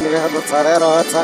lihat cara roca.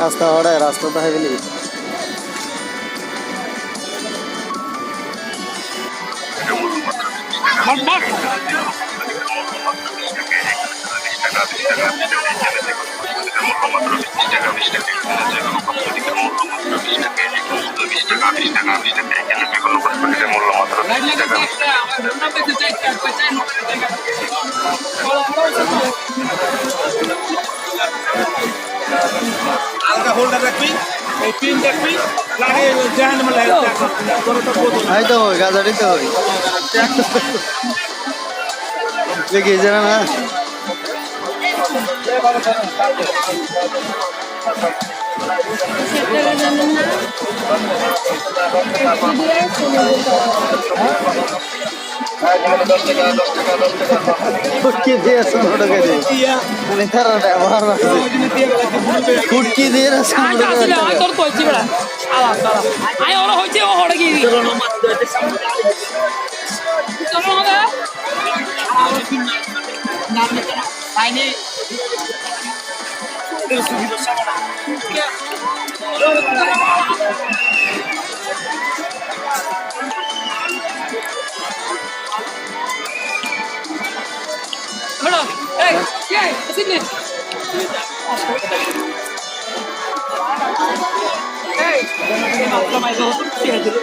রাস্তা ওড়ায় রাস্তা তো হেভি হালকা হোল্ডার রাখবি, এই পিন রাখবি, লাগে জাহান্নামে লাগে হয়তো হবে গাজা দিতে হবে দেখি জানা না ফুটকি দিয়ে 15 টাকা দিয়ে মানে তারা ব্যবহার আছে ফুটকি দিয়ে 15 টাকা তোর কইছি বড়া আলা তারা আই ওরা হইছে ও হড়ে গিয়ে চলো না মাত দিতে চলো না নাম নিতে না আইনে Hold on. Hey, yeah, sit in. Hey, no mai do tu kia dulu.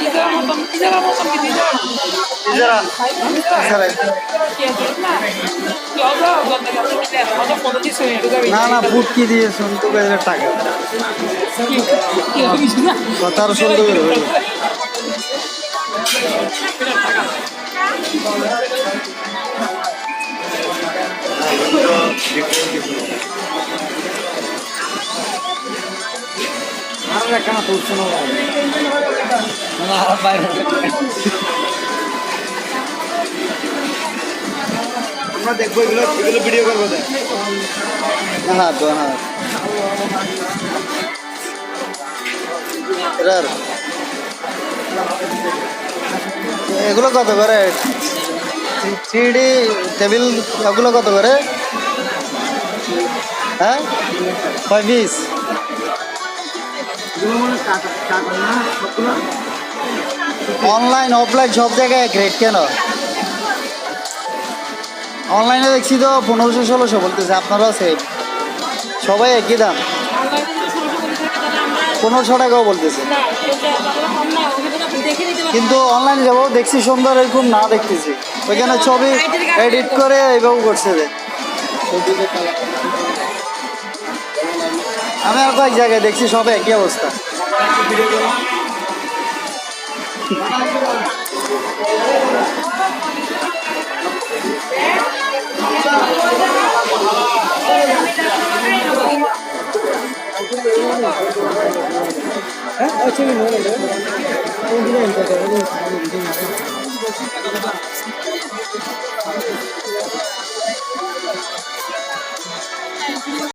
Izara motom ki izara. Izara. Kia dulu na. Kia oda ganda ka kita. Oda poti soi itu gabi. না না ফুটকি দিয়ে 15 টাকা Kia bisa na. কথার সুন্দর আর একটা না তুলছ না না আর বাইরে আমরা দেখবো এগুলো ভিডিও করবো দেখ হ্যাঁ তো হ্যাঁ এগুলো কত করে 3D টেবিল এগুলো কত করে হ্যাঁ 5 অনলাইন অফলাইন সব জায়গায় গ্রেড কেন অনলাইনে দেখছি তো 1500-1600 বলতেছে আপনারাও সেম সবাই একই দাম 1500 টাকাও বলতেছে কিন্তু অনলাইনে যাবো দেখছি সুন্দর এরকম না দেখতেছি ওইখানে ছবি এডিট করে এইভাবে করছে আমি আর কয়েক জায়গায় দেখছি সব একই অবস্থা